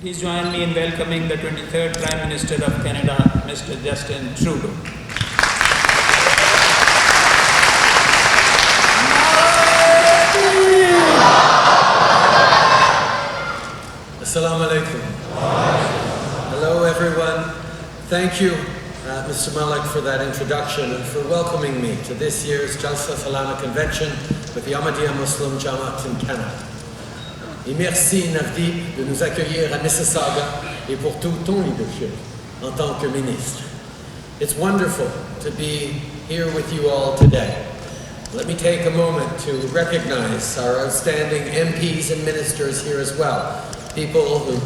Please join me in welcoming the 23rd Prime Minister of Canada, Mr. Justin Trudeau. Assalamu alaikum. Hello everyone. Thank you, Mr. Malik, for that introduction and for welcoming me to this year's Jalsa Salana convention with the Ahmadiyya Muslim Jama'at in Canada. Et merci Navdeep de nous accueillir à Mississauga et pour tout ton leadership en tant que ministre. It's wonderful to be here with you all today. Let me take a moment to recognize our outstanding MPs and ministers here as well. People who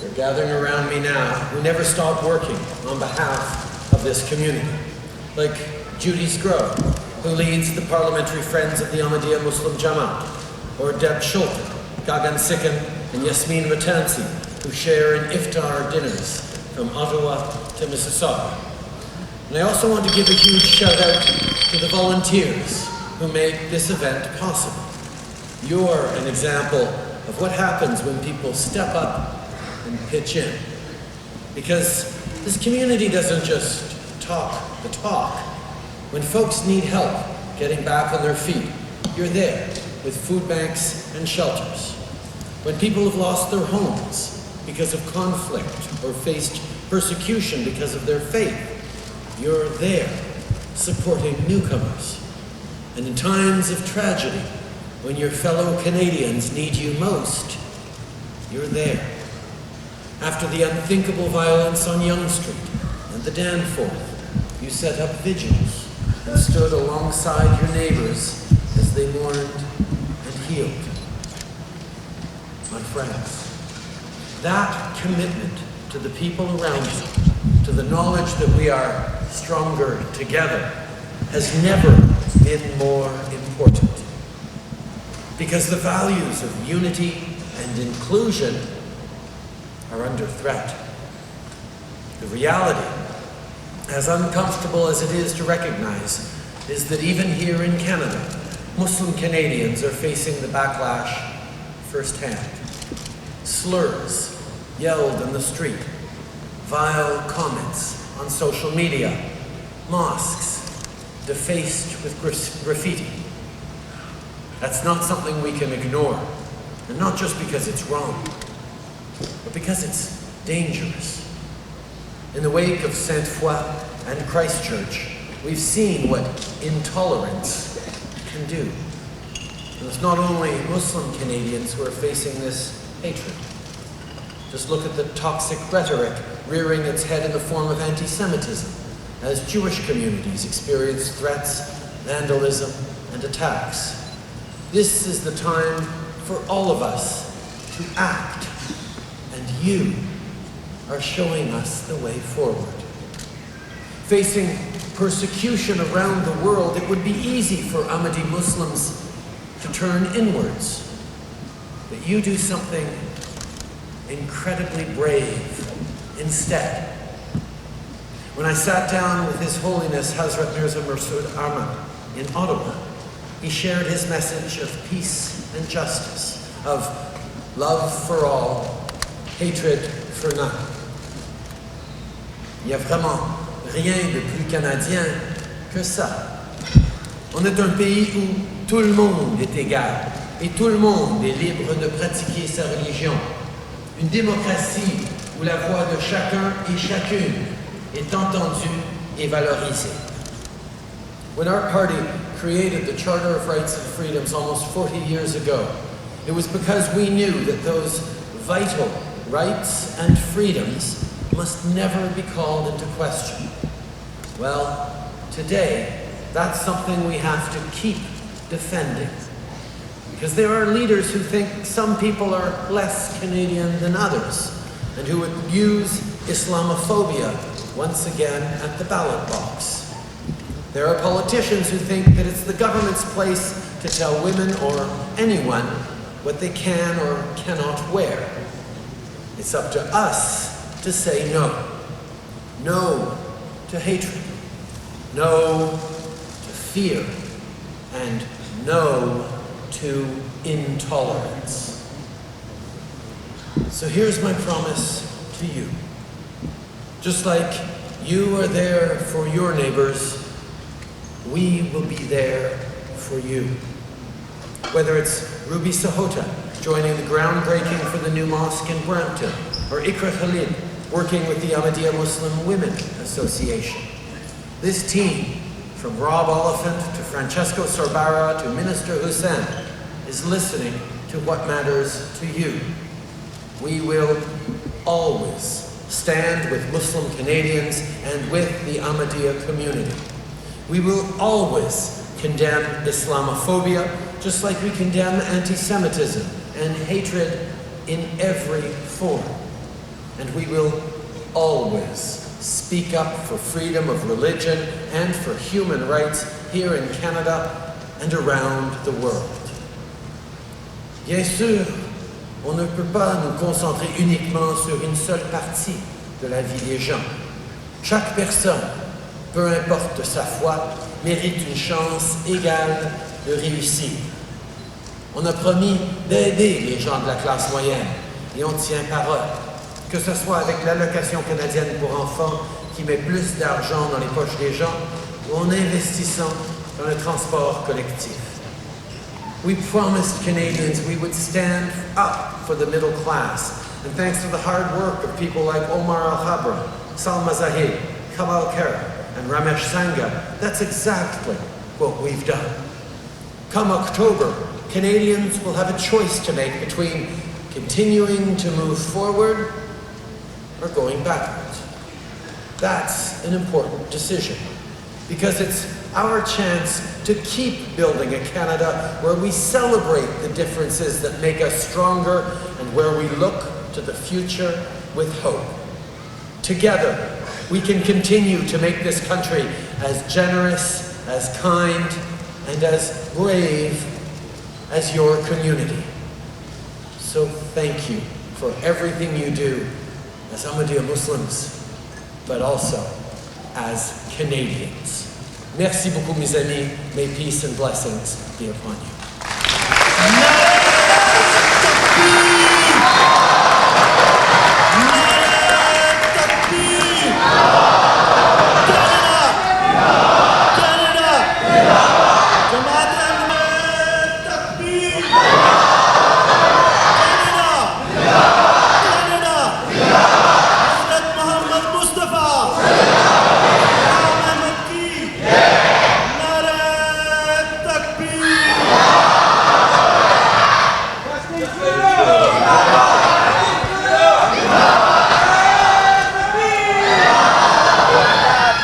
are gathering around me now who never stop working on behalf of this community. Like Judy Scruggs, who leads the Parliamentary Friends of the Ahmadiyya Muslim Jama'at, or Deb Schulte, Gagan Sikkan, and Yasmin Ratansi, who share in iftar dinners from Ottawa to Mississauga. And I also want to give a huge shout out to the volunteers who make this event possible. You're an example of what happens when people step up and pitch in. Because this community doesn't just talk the talk. When folks need help getting back on their feet, you're there with food banks and shelters. When people have lost their homes because of conflict or faced persecution because of their faith, you're there supporting newcomers. And in times of tragedy, when your fellow Canadians need you most, you're there. After the unthinkable violence on Yonge Street and the Danforth, you set up vigils and stood alongside your neighbors as they mourned and healed. My friends, that commitment to the people around you, to the knowledge that we are stronger together, has never been more important. Because the values of unity and inclusion are under threat. The reality, as uncomfortable as it is to recognize, is that even here in Canada, Muslim Canadians are facing the backlash firsthand. Slurs yelled in the street, vile comments on social media, mosques defaced with graffiti. That's not something we can ignore, and not just because it's wrong, but because it's dangerous. In the wake of Sainte-Foy and Christchurch, we've seen what intolerance can do. And it's not only Muslim Canadians who are facing this hatred. Just look at the toxic rhetoric rearing its head in the form of anti-Semitism, as Jewish communities experience threats, vandalism, and attacks. This is the time for all of us to act, and you are showing us the way forward. Facing persecution around the world, it would be easy for Ahmadi Muslims to turn inwards. But you do something incredibly brave instead. When I sat down with His Holiness Hazrat Mirza Masroor Ahmad in Ottawa, he shared his message of peace and justice, of love for all, hatred for none. Il n'y a vraiment rien de plus canadien que ça. On est un pays où tout le monde est égal et tout le monde est libre de pratiquer sa religion. Une démocratie où la voix de chacun et chacune est entendue et valorisée. When our party created the Charter of Rights and Freedoms almost 40 years ago, it was because we knew that those vital rights and freedoms must never be called into question. Well, today, that's something we have to keep defending. Because there are leaders who think some people are less Canadian than others, and who would use Islamophobia once again at the ballot box. There are politicians who think that it's the government's place to tell women or anyone what they can or cannot wear. It's up to us to say no. No to hatred. No to fear. And no to intolerance. So here's my promise to you. Just like you are there for your neighbors, we will be there for you. Whether it's Ruby Sahota joining the groundbreaking for the new mosque in Brampton, or Ikra Khalid working with the Ahmadiyya Muslim Women Association. This team, from Rob Oliphant to Francesco Sorbara to Minister Hussein, is listening to what matters to you. We will always stand with Muslim Canadians and with the Ahmadiyya community. We will always condemn Islamophobia, just like we condemn anti-Semitism and hatred in every form. And we will always speak up for freedom of religion and for human rights here in Canada and around the world. Bien sûr, on ne peut pas nous concentrer uniquement sur une seule partie de la vie des gens. Chaque personne, peu importe sa foi, mérite une chance égale de réussir. On a promis d'aider les gens de la classe moyenne et on tient parole, que ce soit avec l'allocation canadienne pour enfants qui met plus d'argent dans les poches des gens ou en investissant dans le transport collectif. We promised Canadians we would stand up for the middle class, and thanks to the hard work of people like Omar Al-Khabra, Salma Zahid, Kamal Kara, and Ramesh Sangha, that's exactly what we've done. Come October, Canadians will have a choice to make between continuing to move forward or going backwards. That's an important decision, because it's our chance to keep building a Canada where we celebrate the differences that make us stronger and where we look to the future with hope. Together, we can continue to make this country as generous, as kind, and as brave as your community. So thank you for everything you do as Ahmadiyya Muslims, but also as Canadians. Merci beaucoup, mes amis. May peace and blessings be upon you.